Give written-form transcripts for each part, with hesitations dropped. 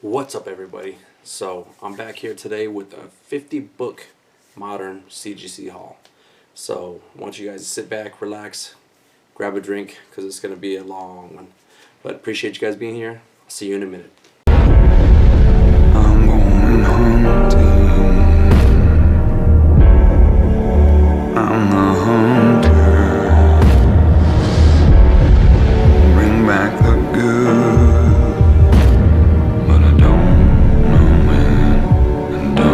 What's up, everybody? So I'm back here today with a 50 book modern CGC haul. So I want you guys to sit back, relax, grab a drink, because it's going to be a long one. But appreciate you guys being here. I'll see you in a minute. I'm going hunting. I'm the hunter. Bring back the good, but I don't know when. I don't know when.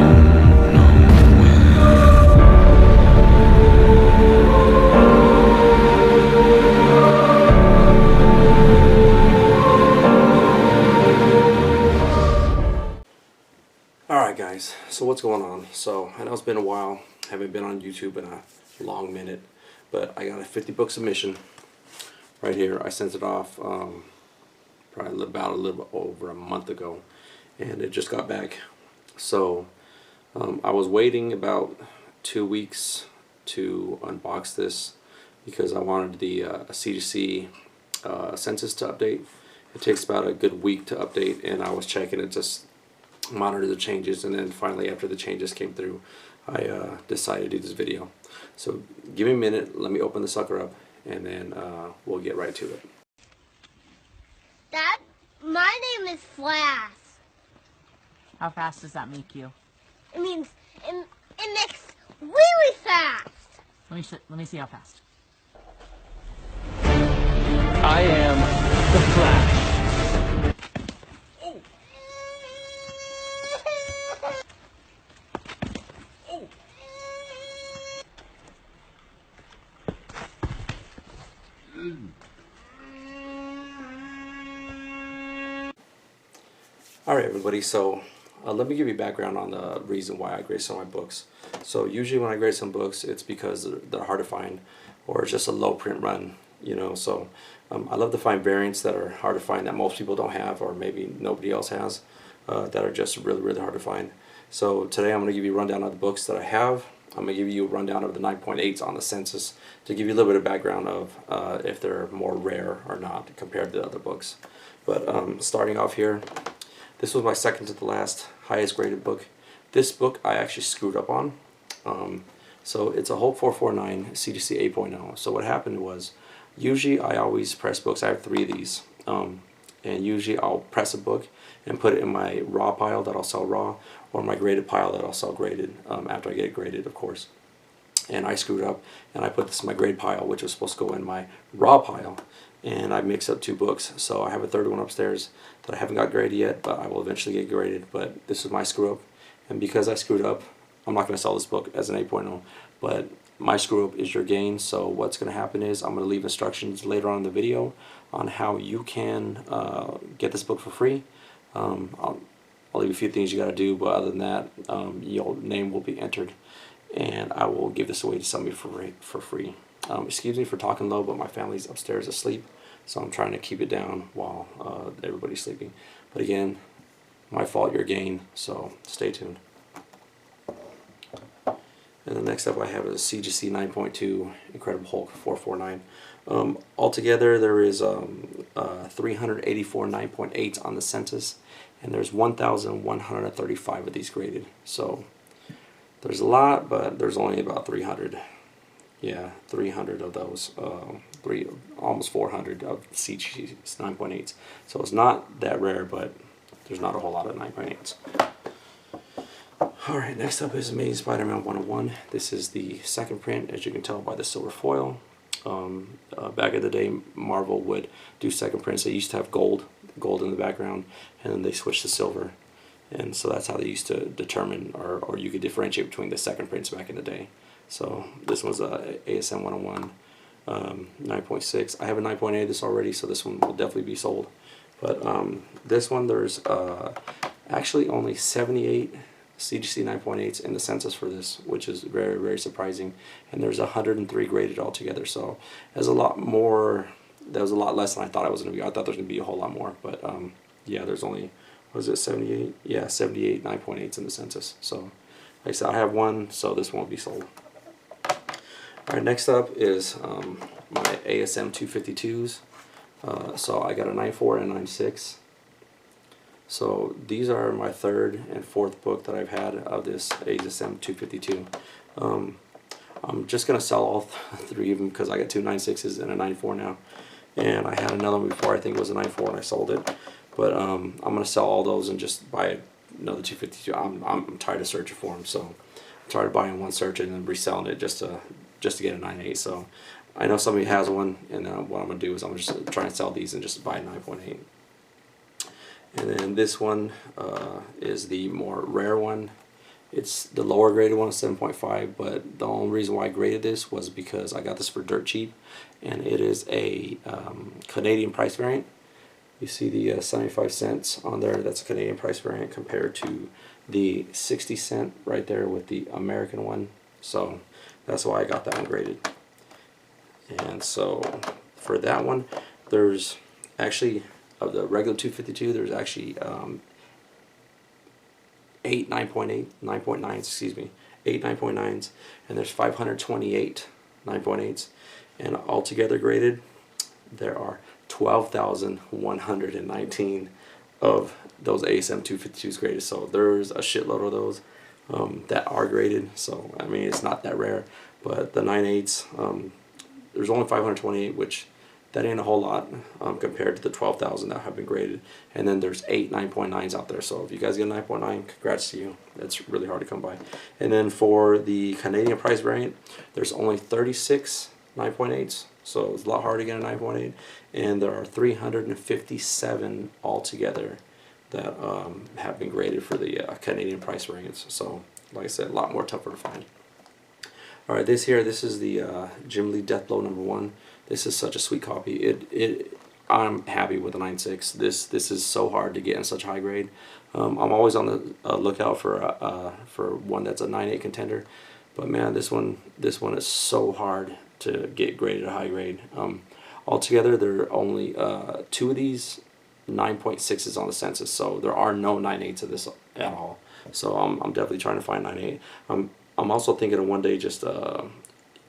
Alright guys, so what's going on? So I know it's been a while. I haven't been on YouTube in a long minute, but I got a 50 book submission right here. I sent it off probably about a little bit over a month ago, and it just got back. So I was waiting about 2 weeks to unbox this because I wanted the CGC census to update. It takes about a good week to update, and I was checking it, just monitor the changes, and then finally after the changes came through, I decided to do this video. So give me a minute, let me open the sucker up, and then we'll get right to it. Dad, my name is Flash. How fast does that make you? It means it makes really fast. Let me see how fast. I am the Flash. Alright everybody, so let me give you background on the reason why I grade some of my books. So usually when I grade some books, it's because they're hard to find, or it's just a low print run, you know. So I love to find variants that are hard to find that most people don't have, or maybe nobody else has, that are just really hard to find. So today I'm going to give you a rundown of the books that I have. I'm going to give you a rundown of the 9.8s on the census to give you a little bit of background of if they're more rare or not compared to other books. But starting off here, this was my second to the last highest graded book. This book I actually screwed up on. So it's a Hope 449 CGC 8.0. So what happened was, usually I always press books. I have 3 of these. And usually I'll press a book and put it in my raw pile that I'll sell raw, or my graded pile that I'll sell graded, after I get it graded, of course. And I screwed up, and I put this in my grade pile, which was supposed to go in my raw pile, and I mixed up 2 books. So I have a third one upstairs that I haven't got graded yet, but I will eventually get graded. But this is my screw up, and because I screwed up, I'm not going to sell this book as an 8.0, but my screw up is your gain. So what's going to happen is I'm going to leave instructions later on in the video on how you can get this book for free. I'll leave a few things you got to do, but other than that, your name will be entered, and I will give this away to somebody for free. Excuse me for talking low, but my family's upstairs asleep, so I'm trying to keep it down while everybody's sleeping. But again, my fault, your gain, so stay tuned. And the next up I have is CGC 9.2 Incredible Hulk 449. Altogether there is 384 9.8s on the census, and there's 1,135 of these graded. So there's a lot, but there's only about 300. Yeah, 300 of those, almost 400 of CGC 9.8s. So it's not that rare, but there's not a whole lot of 9.8s. Alright, next up is Amazing Spider-Man 101. This is the second print, as you can tell by the silver foil. Back in the day, Marvel would do second prints. They used to have gold in the background, and then they switched to silver. And so that's how they used to determine, or you could differentiate between the second prints back in the day. So this was a ASM 101 9.6. I have a 9.8 of this already, so this one will definitely be sold. But this one, there's actually only 78 CGC 9.8s in the census for this, which is very surprising. And there's 103 graded altogether, so there's a lot more. That was a lot less than I thought it was going to be. I thought there was going to be a whole lot more, but yeah, there's only, what was it, 78? Yeah, 78 9.8s in the census. So like I said, I have one, so this won't be sold. Alright, next up is my ASM 252s. So I got a 9.4 and a 9.6. So these are my third and fourth book that I've had of this ASM 252. I'm just gonna sell all three of them because I got two 9.6s and a 9.4 now, and I had another one before, I think it was a 9.4, and I sold it. But I'm gonna sell all those and just buy another 252. I'm tired of searching for them, so I'm tired of buying one search and then reselling it just to get a 9.8. So I know somebody has one, and what I'm gonna do is I'm just try and sell these and just buy a 9.8. And then this one is the more rare one. It's the lower graded one, 7.5, but the only reason why I graded this was because I got this for dirt cheap, and it is a Canadian price variant. You see the 75 cents on there, that's a Canadian price variant compared to the 60 cent right there with the American one. So that's why I got that one graded. And so for that one, there's actually, of the regular 252, there's actually 8 9.9s, excuse me, 8 9.9s, and there's 528 9.8s, and altogether graded there are 12,119 of those ASM 252s graded. So there's a shitload of those that are graded. So I mean, it's not that rare, but the 9.8s, there's only 528, which that ain't a whole lot compared to the 12,000 that have been graded. And then there's 8 9.9s out there. So if you guys get a 9.9, congrats to you. That's really hard to come by. And then for the Canadian price variant, there's only 36 9.8s. So it's a lot harder to get a 9.8. And there are 357 altogether that have been graded for the Canadian price variants. So like I said, a lot more tougher to find. Alright, this is the Jim Lee Deathblow #1. This is such a sweet copy. I'm happy with the 9.6. This is so hard to get in such high grade. I'm always on the lookout for one that's a 9.8 contender, but man, this one is so hard to get graded at high grade. Altogether, there are only 2 of these 9.6s on the census, so there are no 9.8s of this at all. So I'm definitely trying to find 9.8. I'm also thinking of one day just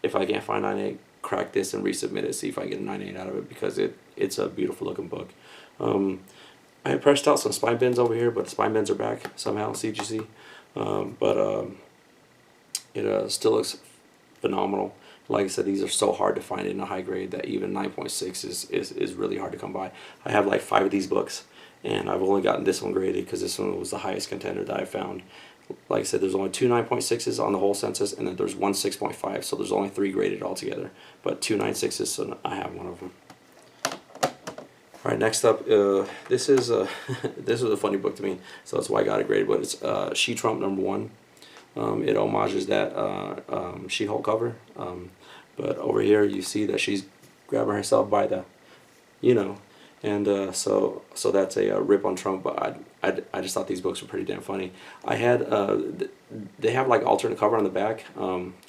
if I can't find 9.8, crack this and resubmit it, see if I get a 9.8 out of it, because it's a beautiful looking book. I had pressed out some spine bends over here, but the spine bends are back somehow, CGC. It still looks phenomenal. Like I said, these are so hard to find in a high grade that even 9.6 is really hard to come by. I have like 5 of these books, and I've only gotten this one graded because this one was the highest contender that I found. Like I said, there's only 2 9.6s on the whole census, and then there's 1 6.5, so there's only 3 graded altogether, but 2 9.6s, so I have one of them. Alright, next up, this is this was a funny book to me, so that's why I got it graded, but it's She-Trump #1. It homages that She-Hulk cover, but over here you see that she's grabbing herself by the, you know, and so that's a rip on Trump. But I just thought these books were pretty damn funny. I had they have like alternate cover on the back,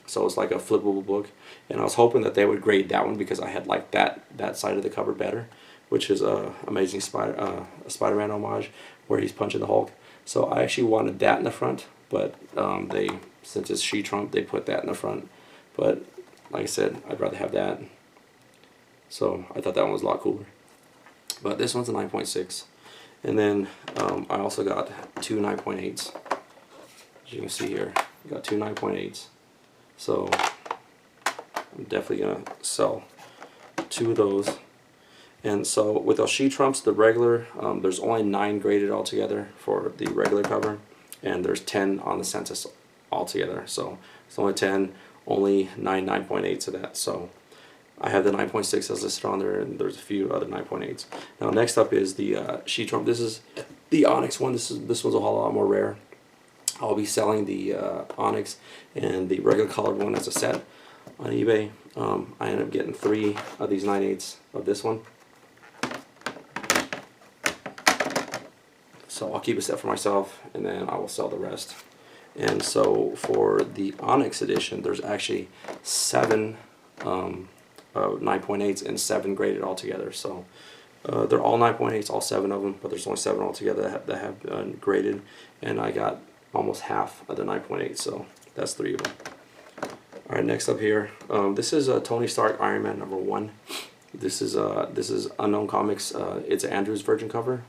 so it's like a flippable book, and I was hoping that they would grade that one because I had like that side of the cover better, which is Amazing Spider-Man homage where he's punching the Hulk. So I actually wanted that in the front, but since it's She-Trump, they put that in the front. But like I said, I'd rather have that. So I thought that one was a lot cooler. But this one's a 9.6. And then I also got 2 9.8s. As you can see here, I got 2 9.8s. So I'm definitely going to sell 2 of those. And so with those She-Trumps, the regular, there's only 9 graded altogether for the regular cover. And there's 10 on the census altogether. So it's only 10, only 9 9.8s of that. So I have the 9.6 as listed on there, and there's a few other 9.8s. Now next up is the She-Trump. This is the Onyx one. This one's a whole lot more rare. I'll be selling the Onyx and the regular colored one as a set on eBay. I ended up getting 3 of these 9.8s of this one. So I'll keep a set for myself, and then I will sell the rest. And so for the Onyx edition, there's actually 7 9.8s and 7 graded altogether. So they're all 9.8s, all 7 of them, but there's only 7 altogether that have been graded, and I got almost half of the 9.8, so that's 3 of them. Alright, next up here, this is Tony Stark Iron Man #1. This is Unknown Comics. It's Andrew's Virgin cover,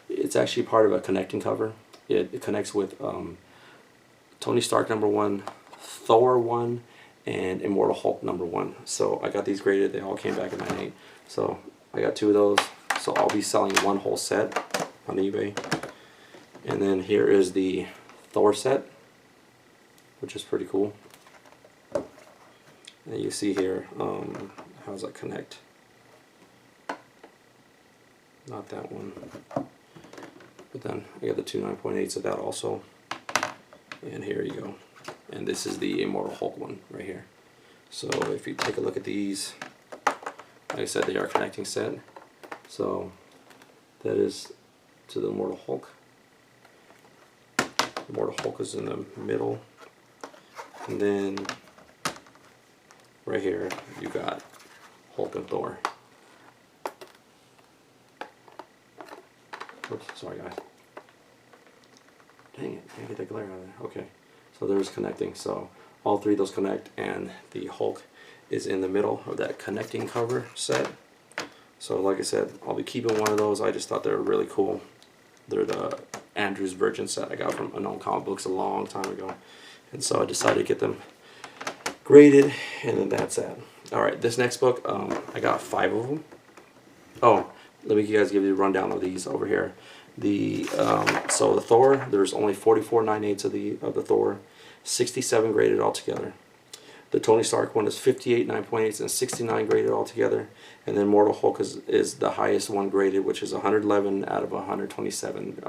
It's actually part of a connecting cover. It connects with Tony Stark #1, Thor 1, and Immortal Hulk #1. So I got these graded. They all came back in '98. So I got 2 of those. So I'll be selling one whole set on eBay. And then here is the Thor set, which is pretty cool. And you see here, how does that connect? Not that one. But then I got the 2 9.8s of that also. And here you go. And this is the Immortal Hulk one right here. So if you take a look at these, like I said, they are connecting set. So that is to the Immortal Hulk. Immortal Hulk is in the middle. And then right here you got Hulk and Thor. Oops, sorry guys. Dang it, can't get that glare out of there. Okay, so there's connecting. So all 3 of those connect, and the Hulk is in the middle of that connecting cover set. So like I said, I'll be keeping one of those. I just thought they were really cool. They're the Andrews Virgin set I got from Unknown Comic Books a long time ago. And so I decided to get them graded, and then that's that. Alright, this next book, I got 5 of them. Oh, let me guys give you a rundown of these over here. So the Thor, there's only 44 9/8 of the Thor, 67 graded altogether. The Tony Stark one is 58 9.8s and 69 graded altogether. And then Mortal Hulk is the highest one graded, which is 111 out of 127.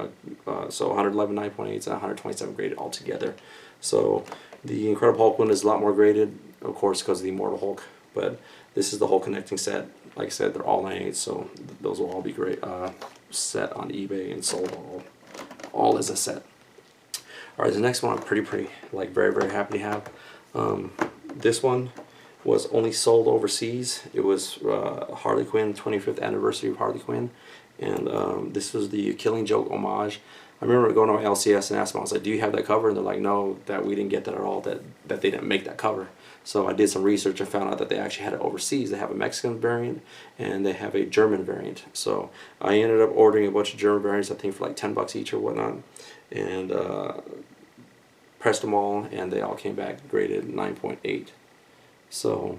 So 111 9.8s and 127 graded altogether. So the Incredible Hulk one is a lot more graded, of course, because of the Immortal Hulk. But this is the whole connecting set. Like I said, they're all 9/8, so those will all be great. Set on eBay and sold all as a set. Alright, the next one I'm pretty like very happy to have. This one was only sold overseas. It was Harley Quinn, 25th anniversary of Harley Quinn, and this was the Killing Joke homage. I remember going to LCS and asked them, I was like, do you have that cover? And they're like, no, that we didn't get that at all, that they didn't make that cover. So I did some research and found out that they actually had it overseas. They have a Mexican variant and they have a German variant. So I ended up ordering a bunch of German variants, I think for like 10 bucks each or whatnot, and pressed them all, and they all came back graded 9.8. So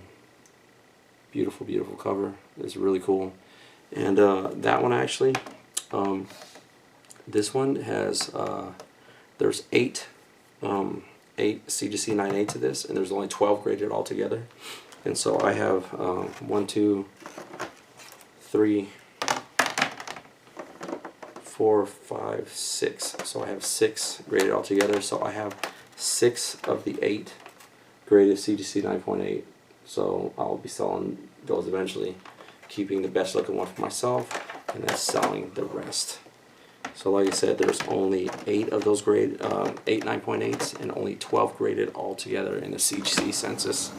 beautiful cover. It's really cool. And that one actually, this one has there's 8 CGC 9/8 to this, and there's only 12 graded altogether. And so I have 1, 2, 3, 4, 5, 6. So I have 6 graded altogether. So I have 6 of the 8 graded CGC 9.8. So I'll be selling those eventually, keeping the best looking one for myself, and then selling the rest. So like I said, there's only 8 of those 8 9.8s, and only 12 graded altogether in the CGC census,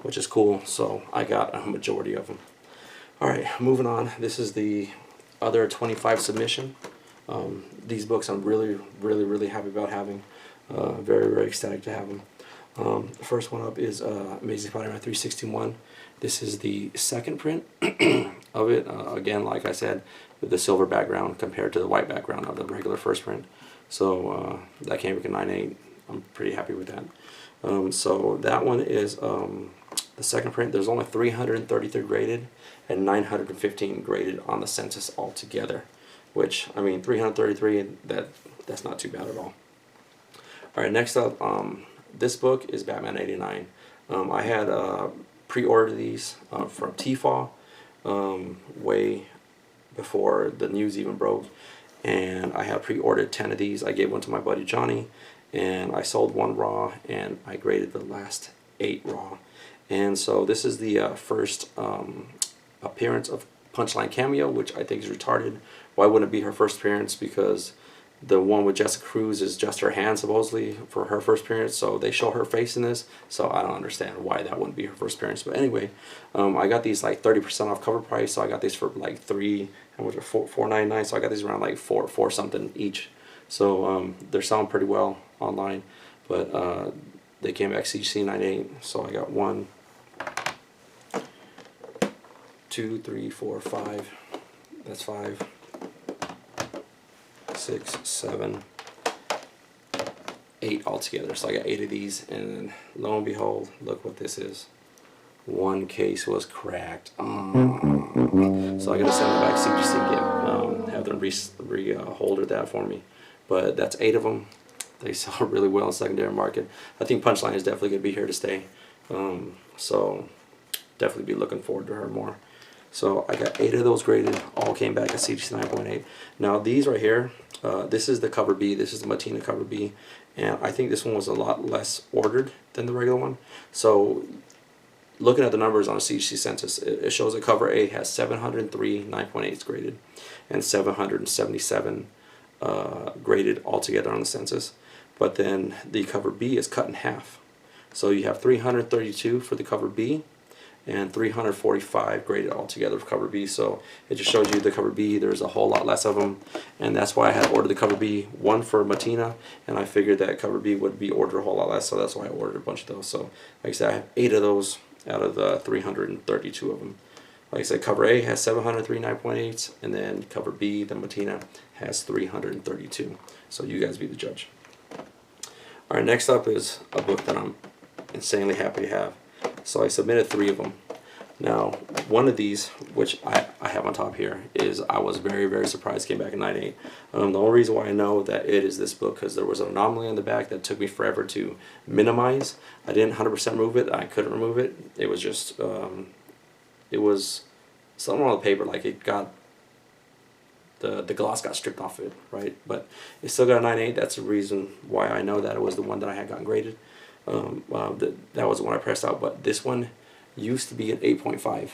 which is cool. So I got a majority of them. Alright, moving on. This is the other 25 submission. These books I'm really happy about having. Very ecstatic to have them. The first one up is Amazing Spider-Man 361. This is the second print of it. Again, like I said, with the silver background compared to the white background of the regular first print. So that came back in 9/8. I'm pretty happy with that. So that one is the second print. There's only 333 graded and 915 graded on the census altogether. Which, I mean, 333, that's not too bad at all. Alright, next up, this book is Batman 89. I had pre-ordered these from Tfaw way before the news even broke, and I had pre-ordered 10 of these. I gave one to my buddy Johnny, and I sold 1 raw, and I graded the last 8 raw. And so this is the first appearance of Punchline cameo, which I think is retarded. Why wouldn't it be her first appearance? Because the one with Jessica Cruz is just her hand, supposedly, for her first appearance. So they show her face in this. So I don't understand why that wouldn't be her first appearance. But anyway, I got these like 30% off cover price. So I got these for like $4.99. So I got these around like four something each. So they're selling pretty well online. But they came back CGC 9/8. So I got 1, 2, 3, 4, 5. That's 5. 6, 7, 8 altogether. So I got 8 of these, and lo and behold, look what this is. One case was cracked. So I gotta send it back to CGC and have them re-holder that for me. But that's 8 of them. They sell really well in the secondary market. I think Punchline is definitely gonna be here to stay. So definitely be looking forward to her more. So I got 8 of those graded. All came back at CGC 9.8. Now these right here, this is the cover B. This is the Matina cover B, and I think this one was a lot less ordered than the regular one. So looking at the numbers on a CGC census, it shows that cover A has 703 9.8s graded and 777 graded altogether on the census. But then the cover B is cut in half. So you have 332 for the cover B and 345 graded altogether for cover B. So it just shows you the cover B, there's a whole lot less of them, and that's why I had ordered the cover B, one for Matina, and I figured that cover B would be ordered a whole lot less, so that's why I ordered a bunch of those. So like I said, I have 8 of those out of the 332 of them. Like I said, cover A has 703 9.8s, and then cover B, the Matina, has 332. So you guys be the judge. Alright, next up is a book that I'm insanely happy to have. So I submitted 3 of them. Now, one of these, which I have on top here, is I was very, very surprised came back in 9.8. The only reason why I know that it is this book, because there was an anomaly on the back that took me forever to minimize. I didn't 100% remove it. I couldn't remove it. It was just, it was something on the paper, like it got, the gloss got stripped off it, right? But it still got a 9.8. That's the reason why I know that it was the one that I had gotten graded. That was the one I pressed out, but this one used to be an 8.5.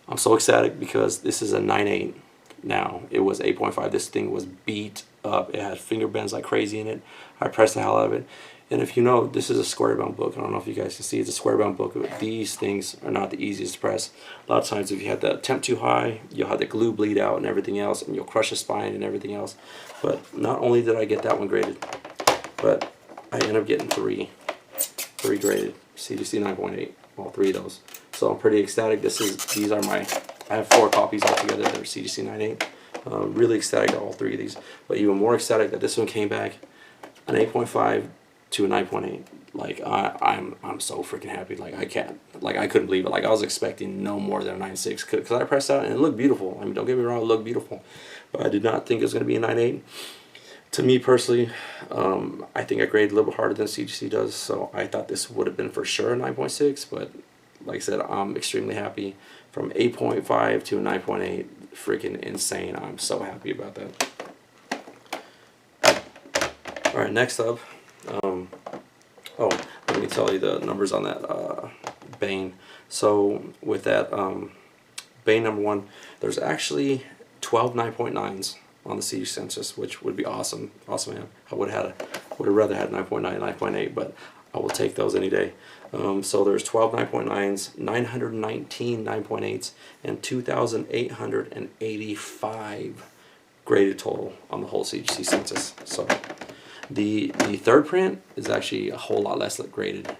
I'm so ecstatic because this is a 9.8 now. It was 8.5. This thing was beat up. It had finger bends like crazy in it. I pressed the hell out of it. And if you know, this is a square bound book. I don't know if you guys can see. It's a square bound book. These things are not the easiest to press. A lot of times if you have the temp too high, you'll have the glue bleed out and everything else, and you'll crush the spine and everything else. But not only did I get that one graded, but I ended up getting 3 graded CGC 9.8, all 3 of those. So I'm pretty ecstatic. These are my, I have 4 copies altogether. They're CGC 9.8. Really ecstatic all 3 of these, but even more ecstatic that this one came back an 8.5 to a 9.8. Like I'm so freaking happy. Like I couldn't believe it. Like I was expecting no more than a 9.6 because I pressed out and it looked beautiful. I mean, don't get me wrong, it looked beautiful, but I did not think it was going to be a 9.8. To me personally, I think I graded a little bit harder than CGC does, so I thought this would have been for sure a 9.6, but like I said, I'm extremely happy. From 8.5 to a 9.8, freaking insane. I'm so happy about that. Alright, next up, oh, let me tell you the numbers on that Bane. So with that Bane number 1, there's actually 12 9.9s on the CG census, which would be awesome. Awesome, man. I would have rather had 9.9, 9.8, but I will take those any day. So there's 12 9.9s, 919 9.8s, and 2,885 graded total on the whole CGC census. So the third print is actually a whole lot less graded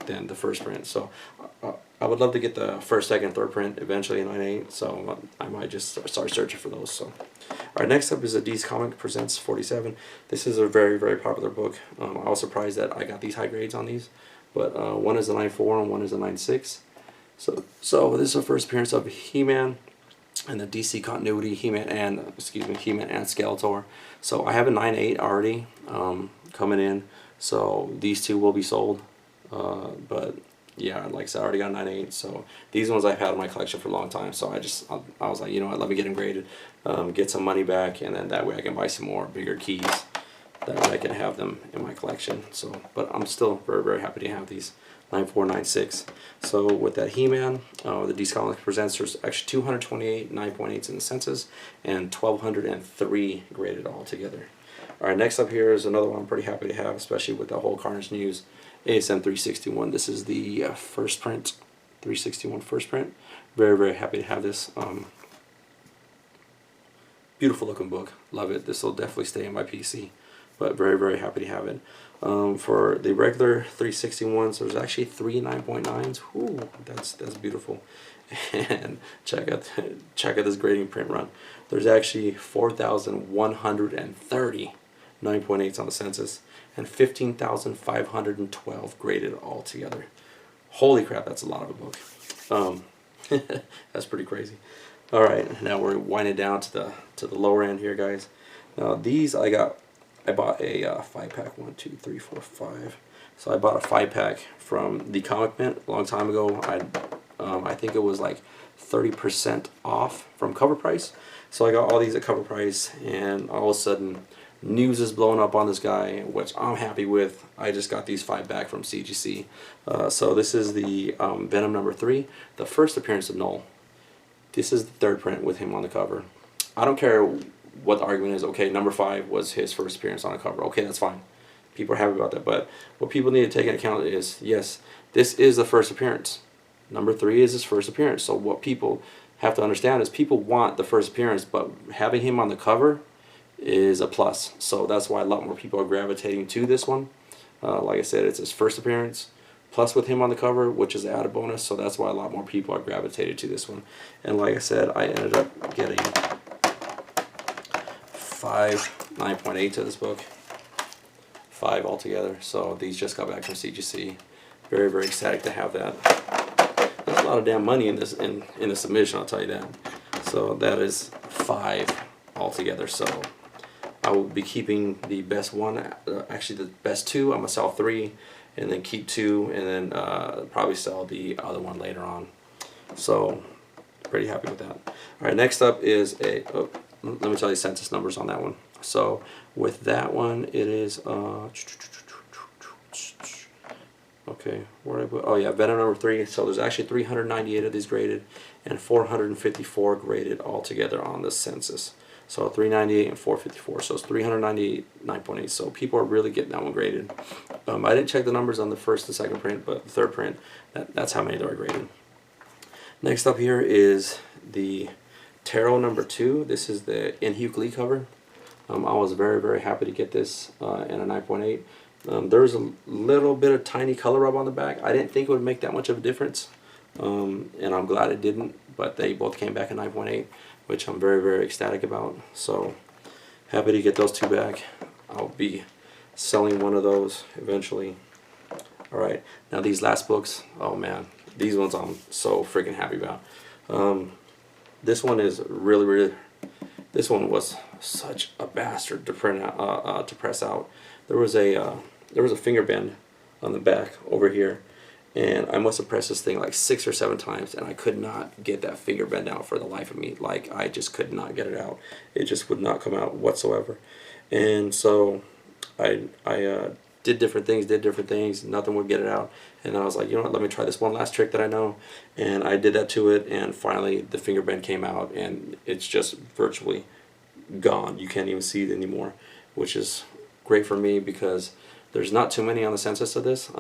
than the first print. So I would love to get the first, second, third print eventually in 9.8. So I might just start searching for those. So, all right, next up is D's Comic Presents 47. This is a very, very popular book. I was surprised that I got these high grades on these, but one is a 9.4 and one is a 9.6. So this is the first appearance of He-Man and the DC continuity, He-Man and Skeletor. So I have a 9.8 already coming in, so these 2 will be sold. But yeah, like I said, I already got a 9.8. So these ones I've had in my collection for a long time. So I was like, you know what, let me get them graded, get some money back, and then that way I can buy some more bigger keys. That way I can have them in my collection. So, but I'm still very, very happy to have these 9.4, 9.6. So with that He-Man, the DC Comics Presents, there's actually 228 9.8s in the census and 1,203 graded all together. Alright, next up here is another one I'm pretty happy to have, especially with the whole Carnage News ASM 361. This is the first print, 361 first print. Very, very happy to have this. Beautiful looking book. Love it. This will definitely stay in my PC. but very, very happy to have it. For the regular 360 ones, there's actually 3 9.9s. Ooh, that's beautiful. And check out this grading print run. There's actually 4,130 9.8s on the census and 15,512 graded altogether. Holy crap, that's a lot of a book. That's pretty crazy. All right, now we're winding down to the lower end here, guys. Now these I bought a 5-pack. 1, 2, 3, 4, 5. So I bought a 5-pack from the Comic Mint a long time ago. I think it was like 30% off from cover price. So I got all these at cover price, and all of a sudden news is blowing up on this guy, which I'm happy with. I just got these 5 back from CGC. So this is the Venom number 3, the first appearance of Null. This is the 3rd print with him on the cover. I don't care what the argument is. Okay, number 5 was his first appearance on a cover. Okay, that's fine. People are happy about that. But what people need to take into account is, yes, this is the first appearance. Number 3 is his first appearance. So what people have to understand is people want the first appearance, but having him on the cover is a plus. So that's why a lot more people are gravitating to this one. Like I said, it's his first appearance, plus with him on the cover, which is the added bonus. So that's why a lot more people are gravitated to this one. And like I said, I ended up getting 5 9.8 to this book. 5 altogether. So these just got back from CGC. Very, very ecstatic to have that. There's a lot of damn money in this in the submission, I'll tell you that. So that is 5 altogether. So I will be keeping the best one, actually the best 2. I'm gonna sell 3, and then keep 2, and then probably sell the other one later on. So pretty happy with that. All right, next up is a. Oh, let me tell you census numbers on that one. So with that one, it is okay, where did I put? Oh yeah, Venom number 3. So there's actually 398 of these graded and 454 graded altogether on the census. So 398 and 454. So it's 398 9.8. So people are really getting that one graded. I didn't check the numbers on the 1st and 2nd print, but the 3rd print, that's how many there are graded. Next up here is the Tarot number 2. This is the Inhuke Lee cover. I was very, very happy to get this in a 9.8. There's a little bit of tiny color rub on the back. I didn't think it would make that much of a difference, and I'm glad it didn't, but they both came back in 9.8, which I'm very, very ecstatic about. So happy to get those 2 back. I'll be selling one of those eventually. Alright, now these last books, oh man, these ones I'm so freaking happy about. This one is really, this one was such a bastard to print out, to press out. There was a finger bend on the back over here, and I must have pressed this thing like 6 or 7 times, and I could not get that finger bend out for the life of me. Like, I just could not get it out. It just would not come out whatsoever. And so I did different things, nothing would get it out. And I was like, you know what, let me try this one last trick that I know. And I did that to it, and finally the finger bend came out, and it's just virtually gone. You can't even see it anymore, which is great for me because there's not too many on the census of this.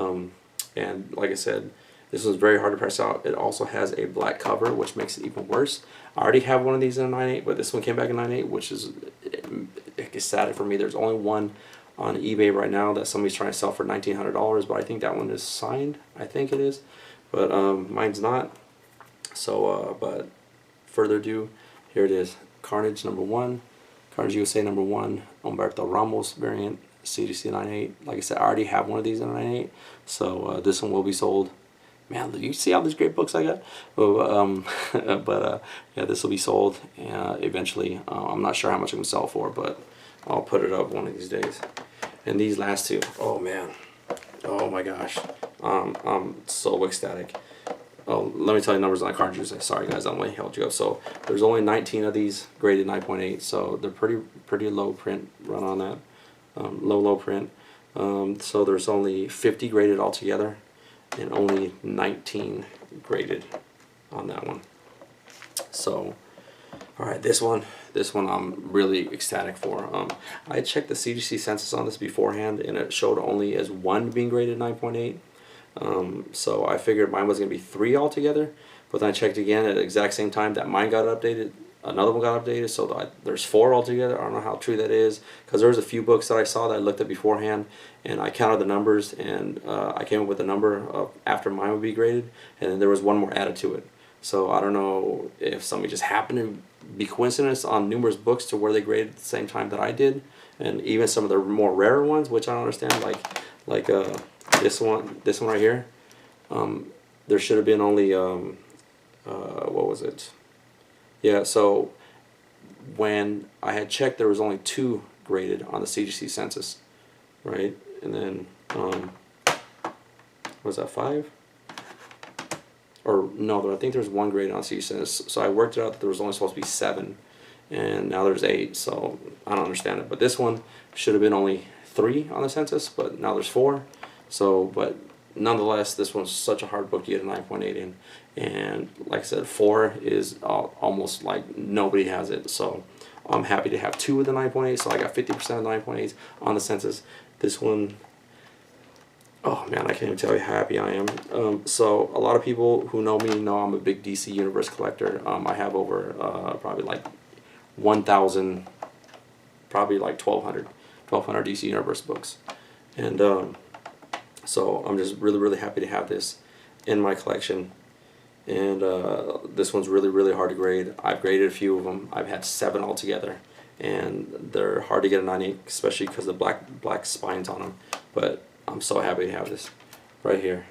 And like I said, this was very hard to press out. It also has a black cover, which makes it even worse. I already have one of these in a 9.8, but this one came back in 9.8, which is ecstatic for me. There's only one on eBay right now that somebody's trying to sell for $1,900, but I think that one is signed. I think it is, but mine's not. So, but further ado, here it is. Carnage number 1, Carnage USA number 1, Humberto Ramos variant, CGC 9.8. Like I said, I already have one of these in 9.8, so this one will be sold. Man, you see all these great books I got? Yeah, this will be sold eventually. I'm not sure how much I'm going to sell for, but I'll put it up one of these days. And these last 2, oh man, oh my gosh, I'm so ecstatic. Oh, let me tell you numbers on Carnage USA. Sorry guys, I'm way held you up. So there's only 19 of these graded 9.8, so they're pretty low print run on that. Low print. So there's only 50 graded altogether, and only 19 graded on that one. So, all right, this one I'm really ecstatic for. I checked the CGC census on this beforehand, and it showed only as 1 being graded 9.8. So I figured mine was going to be 3 altogether, but then I checked again at the exact same time that mine got updated. another one got updated, so there's 4 altogether. I don't know how true that is, because there was a few books that I saw that I looked at beforehand, and I counted the numbers, and I came up with a number of after mine would be graded, and then there was one more added to it. So I don't know if somebody just happened to be coincidence on numerous books to where they graded at the same time that I did, and even some of the more rarer ones, which I don't understand, like this one right here. There should have been only what was it? Yeah, so when I had checked, there was only 2 graded on the CGC census, right? And then was that 5? Or no, I think there's 1 graded on CGC census. So I worked it out that there was only supposed to be 7, and now there's 8. So I don't understand it. But this one should have been only 3 on the census, but now there's 4. So, but nonetheless, this one's such a hard book to get a 9.8 in, and like I said, 4 is almost like nobody has it. So I'm happy to have 2 of the 9.8. So I got 50% of the 9.8s on the census. This one, oh man, I can't even tell you how happy I am. So a lot of people who know me know I'm a big DC Universe collector. I have over probably like 1,000, probably like 1,200 DC Universe books, and so I'm just really happy to have this in my collection. And this one's really hard to grade. I've graded a few of them. I've had 7 altogether, and they're hard to get a 9.8, especially because the black spines on them. But I'm so happy to have this right here.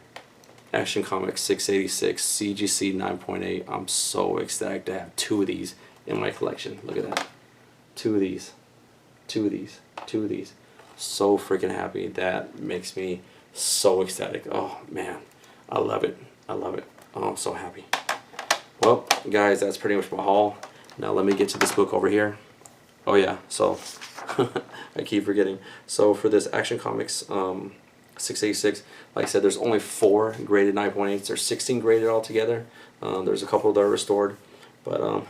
Action Comics 686 CGC 9.8. I'm so ecstatic to have 2 of these in my collection. Look at that. 2 of these. 2 of these. 2 of these. So freaking happy. That makes me so ecstatic. Oh man, I love it. I love it. Oh, I'm so happy. Well, guys, that's pretty much my haul. Now let me get to this book over here. Oh yeah, so I keep forgetting. So for this Action Comics 686, like I said, there's only 4 graded 9.8s. There's 16 graded altogether. There's a couple that are restored, but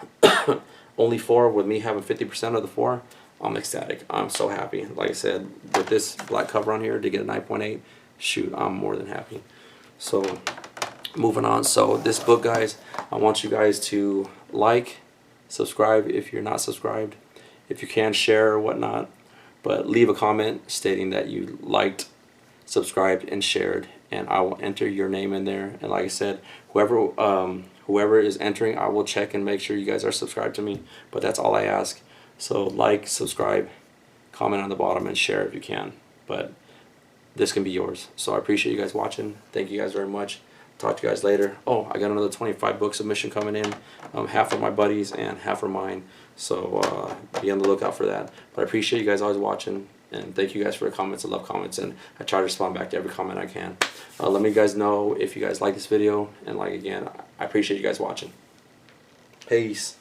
only 4. With me having 50% of the 4, I'm ecstatic. I'm so happy. Like I said, with this black cover on here to get a 9.8, shoot, I'm more than happy. So moving on. So this book, guys, I want you guys to like, subscribe if you're not subscribed, if you can, share or whatnot, but leave a comment stating that you liked, subscribed, and shared, and I will enter your name in there. And like I said, whoever is entering, I will check and make sure you guys are subscribed to me, but that's all I ask. So like, subscribe, comment on the bottom, and share if you can. But this can be yours. So I appreciate you guys watching. Thank you guys very much. Talk to you guys later. Oh, I got another 25 book submission coming in. Half of my buddies and half are mine. So be on the lookout for that. But I appreciate you guys always watching. And thank you guys for the comments. I love comments, and I try to respond back to every comment I can. Let me guys know if you guys like this video. And like again, I appreciate you guys watching. Peace.